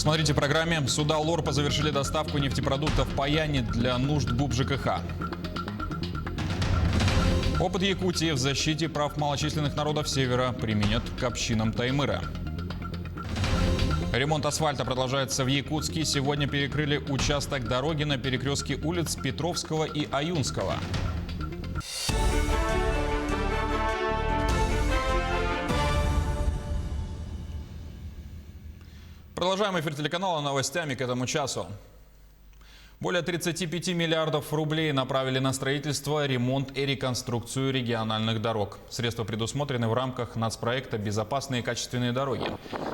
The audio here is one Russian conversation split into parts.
Смотрите в программе. Суда Лорпа завершили доставку нефтепродуктов по Яне для нужд ГУП ЖКХ. Опыт Якутии в защите прав малочисленных народов Севера применят к общинам Таймыра. Ремонт асфальта продолжается в Якутске. Сегодня перекрыли участок дороги на перекрестке улиц Петровского и Аюнского. Продолжаем эфир телеканала новостями к этому часу. Более 35 миллиардов рублей направили на строительство, ремонт и реконструкцию региональных дорог. Средства предусмотрены в рамках нацпроекта «Безопасные и качественные дороги».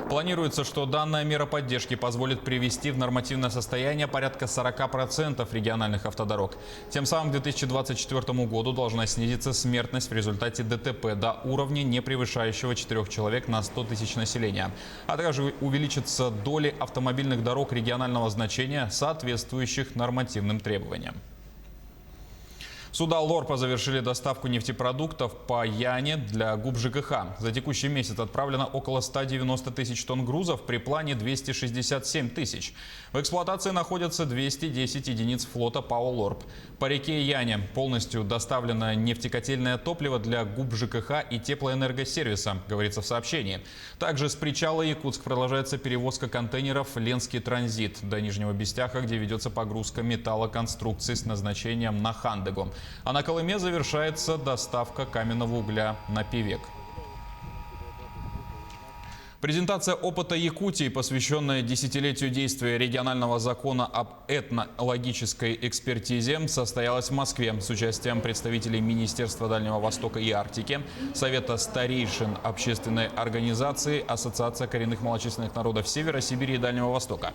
Планируется, что данная мера поддержки позволит привести в нормативное состояние порядка 40% региональных автодорог. Тем самым к 2024 году должна снизиться смертность в результате ДТП до уровня, не превышающего 4 человек на 100 тысяч населения. А также увеличится доля автомобильных дорог регионального значения, соответствующих нормативным требованиям. Суда Лорпа завершили доставку нефтепродуктов по Яне для ГУП ЖКХ. За текущий месяц отправлено около 190 тысяч тонн грузов при плане 267 тысяч. В эксплуатации находятся 210 единиц флота ПАО «Лорп». По реке Яне полностью доставлено нефтекотельное топливо для ГУП ЖКХ и теплоэнергосервиса, говорится в сообщении. Также с причала Якутск продолжается перевозка контейнеров «Ленский транзит» до Нижнего Бестяха, где ведется погрузка металлоконструкций с назначением на Хандыгу. А на Колыме завершается доставка каменного угля на Певек. Презентация опыта Якутии, посвященная десятилетию действия регионального закона об этнологической экспертизе, состоялась в Москве с участием представителей Министерства Дальнего Востока и Арктики, Совета старейшин общественной организации, Ассоциация коренных малочисленных народов Севера, Сибири и Дальнего Востока.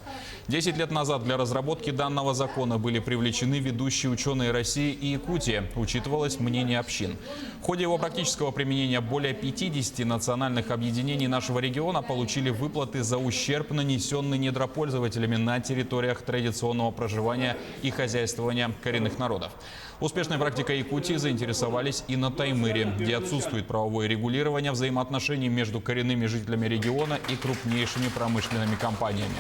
10 лет назад для разработки данного закона были привлечены ведущие ученые России и Якутии. Учитывалось мнение общин. В ходе его практического применения более 50 национальных объединений нашего региона получили выплаты за ущерб, нанесенный недропользователями на территориях традиционного проживания и хозяйствования коренных народов. Успешной практикой Якутии заинтересовались и на Таймыре, где отсутствует правовое регулирование взаимоотношений между коренными жителями региона и крупнейшими промышленными компаниями.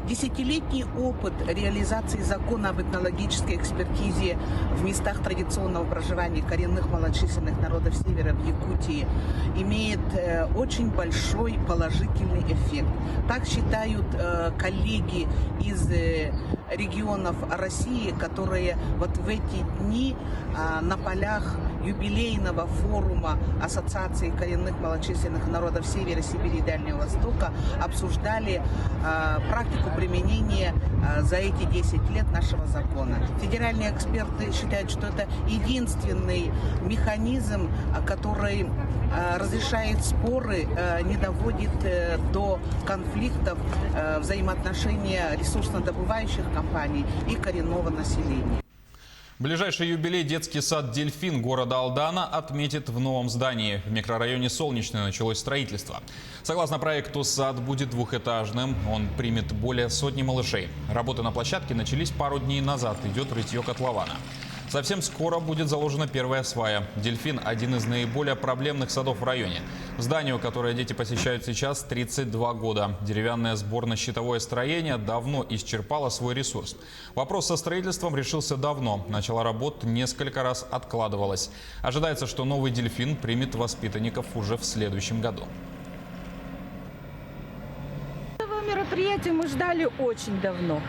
Десятилетний опыт реализации закона об этнологической экспертизе в местах традиционного проживания коренных малочисленных народов Севера в Якутии имеет очень большой положительный эффект. Так считают коллеги из регионов России, которые вот в эти дни на полях юбилейного форума Ассоциации коренных малочисленных народов Севера, Сибири и Дальнего Востока обсуждали практику применения за эти 10 лет нашего закона. Федеральные эксперты считают, что это единственный механизм, который разрешает споры, не доводит до конфликтов взаимоотношения ресурсно-добывающих компаний и коренного населения. Ближайший юбилей детский сад «Дельфин» города Алдана отметит в новом здании. В микрорайоне Солнечное началось строительство. Согласно проекту, сад будет двухэтажным. Он примет более сотни малышей. Работы на площадке начались пару дней назад. Идет рытье котлована. Совсем скоро будет заложена первая свая. «Дельфин» – один из наиболее проблемных садов в районе. Зданию, которое дети посещают сейчас, 32 года. Деревянное сборно-щитовое строение давно исчерпало свой ресурс. Вопрос со строительством решился давно. Начало работ несколько раз откладывалось. Ожидается, что новый «Дельфин» примет воспитанников уже в следующем году. Этого мероприятия мы ждали очень давно.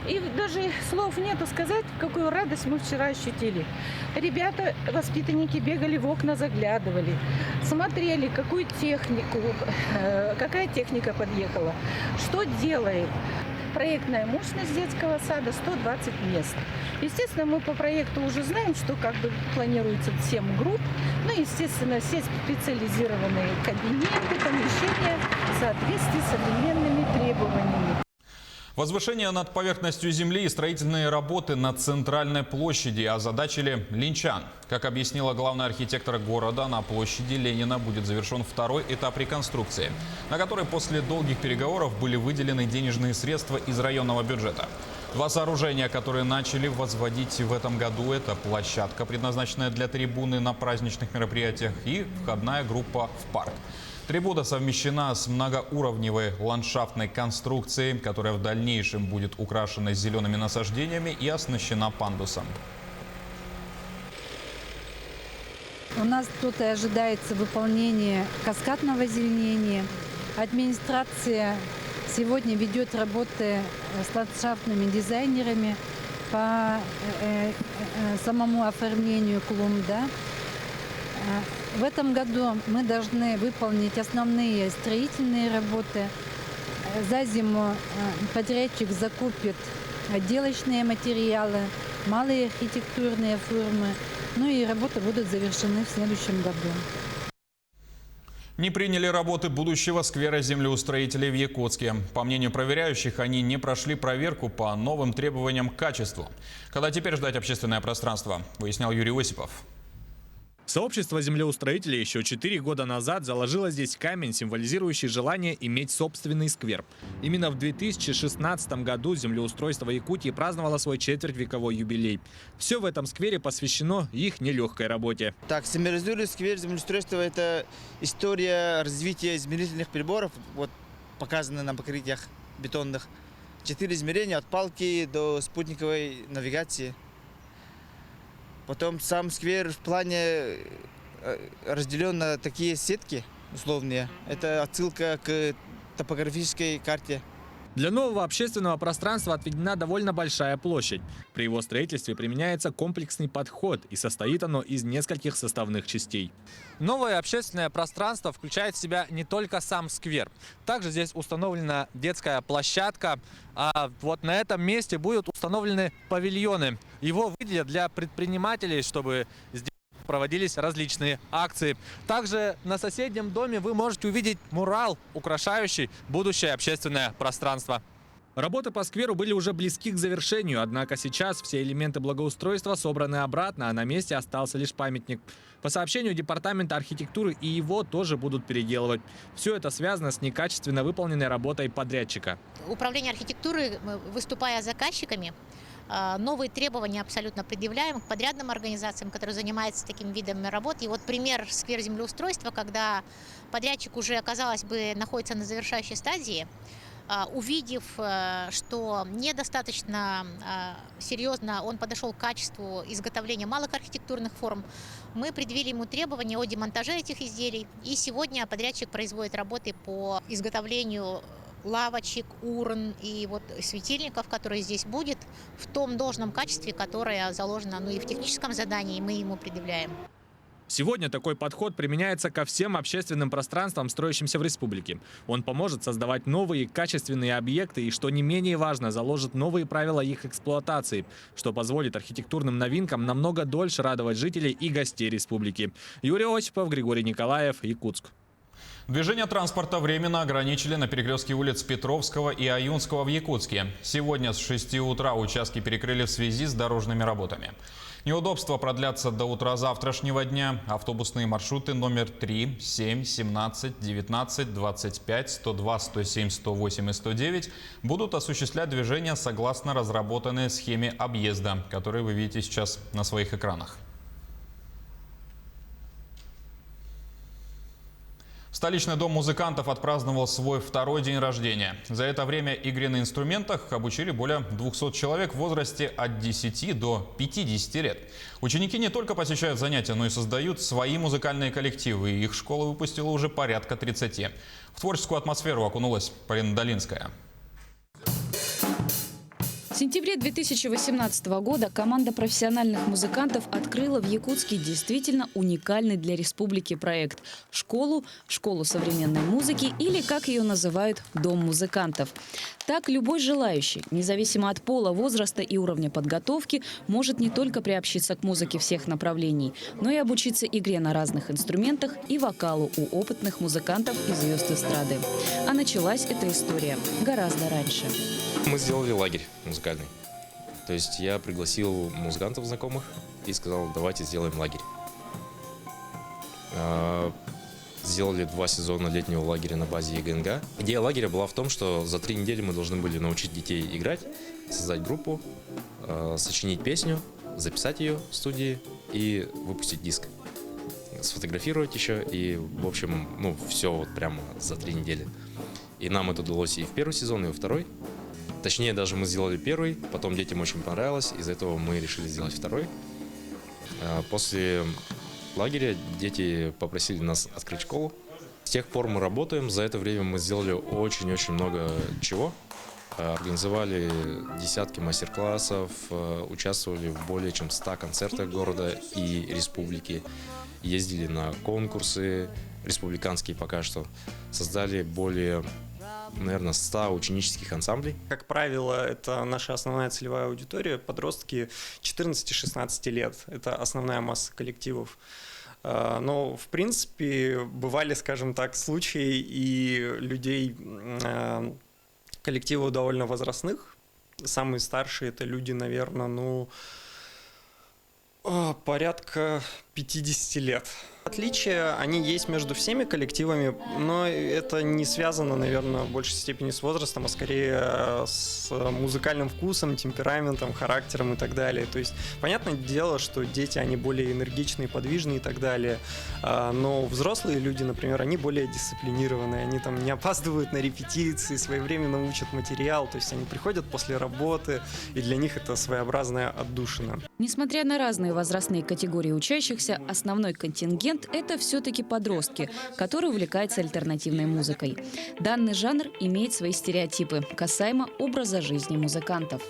И даже слов нету сказать, какую радость мы вчера ощутили. Ребята, воспитанники, бегали в окна, заглядывали, смотрели, какая техника подъехала, что делает. Проектная мощность детского сада 120 мест. Естественно, мы по проекту уже знаем, что как бы планируется 7 групп. Ну, естественно, все специализированные кабинеты, помещения в соответствии с современными требованиями. Возвышение над поверхностью земли и строительные работы на центральной площади озадачили линчан. Как объяснила главный архитектор города, на площади Ленина будет завершен второй этап реконструкции, на который после долгих переговоров были выделены денежные средства из районного бюджета. Два сооружения, которые начали возводить в этом году, это площадка, предназначенная для трибуны на праздничных мероприятиях, и входная группа в парк. Трибуна совмещена с многоуровневой ландшафтной конструкцией, которая в дальнейшем будет украшена зелеными насаждениями и оснащена пандусом. У нас тут и ожидается выполнение каскадного озеленения. Администрация сегодня ведет работы с ландшафтными дизайнерами по самому оформлению клумб. Да? В этом году мы должны выполнить основные строительные работы. За зиму подрядчик закупит отделочные материалы, малые архитектурные формы. Ну и работы будут завершены в следующем году. Не приняли работы будущего сквера землеустроителей в Якутске. По мнению проверяющих, они не прошли проверку по новым требованиям к качеству. Когда теперь ждать общественное пространство, выяснял Юрий Осипов. Сообщество землеустроителей еще 4 года назад заложило здесь камень, символизирующий желание иметь собственный сквер. Именно в 2016 году землеустройство Якутии праздновало свой четвертьвековой юбилей. Все в этом сквере посвящено их нелегкой работе. Так, символизирует сквер землеустройства – это история развития измерительных приборов, вот показаны на покрытиях бетонных. 4 измерения от палки до спутниковой навигации. Потом сам сквер в плане разделен на такие сетки условные. Это отсылка к топографической карте. Для нового общественного пространства отведена довольно большая площадь. При его строительстве применяется комплексный подход, и состоит оно из нескольких составных частей. Новое общественное пространство включает в себя не только сам сквер. Также здесь установлена детская площадка, а вот на этом месте будут установлены павильоны. Его выделят для предпринимателей, чтобы здесь проводились различные акции. Также на соседнем доме вы можете увидеть мурал, украшающий будущее общественное пространство. Работы по скверу были уже близки к завершению, однако сейчас все элементы благоустройства собраны обратно, а на месте остался лишь памятник. По сообщению Департамента архитектуры, и его тоже будут переделывать. Все это связано с некачественно выполненной работой подрядчика. Управление архитектуры, выступая заказчиками, новые требования абсолютно предъявляем к подрядным организациям, которые занимаются таким видом работ. И вот пример сквер землеустройства, когда подрядчик уже, казалось бы, находится на завершающей стадии, увидев, что недостаточно серьезно он подошел к качеству изготовления малых архитектурных форм, мы предъявили ему требования о демонтаже этих изделий. И сегодня подрядчик производит работы по изготовлению лавочек, урн и вот светильников, которые здесь будет, в том должном качестве, которое заложено и в техническом задании, мы ему предъявляем. Сегодня такой подход применяется ко всем общественным пространствам, строящимся в республике. Он поможет создавать новые качественные объекты и, что не менее важно, заложит новые правила их эксплуатации, что позволит архитектурным новинкам намного дольше радовать жителей и гостей республики. Юрий Осипов, Григорий Николаев, Якутск. Движение транспорта временно ограничили на перекрестке улиц Петровского и Аюнского в Якутске. Сегодня с 6 утра участки перекрыли в связи с дорожными работами. Неудобства продлятся до утра завтрашнего дня. Автобусные маршруты номер 3, 7, 17, 19, 25, 102, 107, 108 и 109 будут осуществлять движение согласно разработанной схеме объезда, которую вы видите сейчас на своих экранах. Столичный дом музыкантов отпраздновал свой второй день рождения. За это время игре на инструментах обучили более 200 человек в возрасте от 10 до 50 лет. Ученики не только посещают занятия, но и создают свои музыкальные коллективы. Их школа выпустила уже порядка 30. В творческую атмосферу окунулась Полина Долинская. В сентябре 2018 года команда профессиональных музыкантов открыла в Якутске действительно уникальный для республики проект – школу современной музыки или, как ее называют, дом музыкантов. Так, любой желающий, независимо от пола, возраста и уровня подготовки, может не только приобщиться к музыке всех направлений, но и обучиться игре на разных инструментах и вокалу у опытных музыкантов и звезд эстрады. А началась эта история гораздо раньше. Мы сделали лагерь музыкальный. То есть я пригласил музыкантов знакомых и сказал, давайте сделаем лагерь. Сделали 2 сезона летнего лагеря на базе ЕГНГ. Идея лагеря была в том, что за 3 недели мы должны были научить детей играть, создать группу, сочинить песню, записать ее в студии и выпустить диск. сфотографировать еще. И, в общем, ну, все вот прямо за 3 недели. И нам это удалось и в первый сезон, и во второй. Точнее, даже мы сделали первый, потом детям очень понравилось, из-за этого мы решили сделать второй. После лагеря дети попросили нас открыть школу. С тех пор мы работаем, за это время мы сделали очень-очень много чего. Организовали десятки мастер-классов, участвовали в более чем 100 концертах города и республики, ездили на конкурсы республиканские пока что, создали более, наверное, 100 ученических ансамблей. Как правило, это наша основная целевая аудитория, подростки 14-16 лет, это основная масса коллективов. Но, в принципе, бывали, скажем так, случаи и людей, коллективов довольно возрастных. Самые старшие это люди, наверное, порядка 50 лет. Отличия, они есть между всеми коллективами, но это не связано, наверное, в большей степени с возрастом, а скорее с музыкальным вкусом, темпераментом, характером и так далее. То есть, понятное дело, что дети, они более энергичные, подвижные и так далее, но взрослые люди, например, они более дисциплинированные, они там не опаздывают на репетиции, своевременно учат материал, то есть они приходят после работы, и для них это своеобразная отдушина. Несмотря на разные возрастные категории учащихся, основной контингент – это все-таки подростки, которые увлекаются альтернативной музыкой. Данный жанр имеет свои стереотипы касаемо образа жизни музыкантов.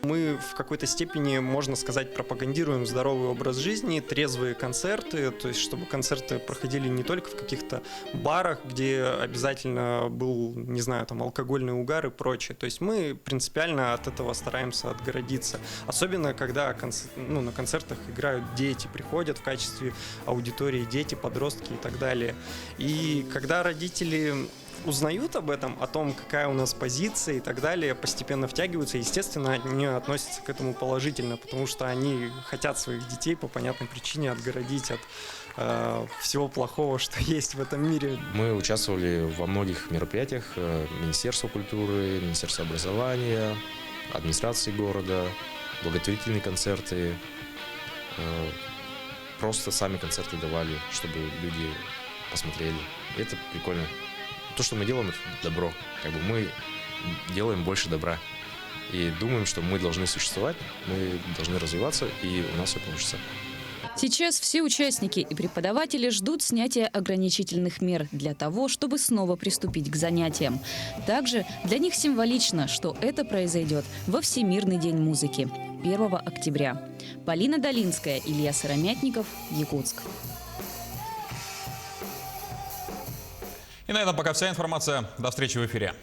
Мы в какой-то степени, можно сказать, пропагандируем здоровый образ жизни, трезвые концерты, то есть чтобы концерты проходили не только в каких-то барах, где обязательно был, не знаю, там алкогольный угар и прочее. То есть мы принципиально от этого стараемся отгородиться. Особенно, когда на концертах играют дети, приходят в качестве аудитории дети, подростки и так далее. И когда родители узнают об этом, о том, какая у нас позиция и так далее, постепенно втягиваются. Естественно, они относятся к этому положительно, потому что они хотят своих детей по понятной причине отгородить от всего плохого, что есть в этом мире. Мы участвовали во многих мероприятиях Министерства культуры, Министерства образования, администрации города, благотворительные концерты. Просто сами концерты давали, чтобы люди посмотрели. И это прикольно. То, что мы делаем, это добро. Мы делаем больше добра. И думаем, что мы должны существовать, мы должны развиваться, и у нас все получится. Сейчас все участники и преподаватели ждут снятия ограничительных мер для того, чтобы снова приступить к занятиям. Также для них символично, что это произойдет во Всемирный день музыки 1 октября. Полина Долинская, Илья Сыромятников, Якутск. И на этом пока вся информация. До встречи в эфире.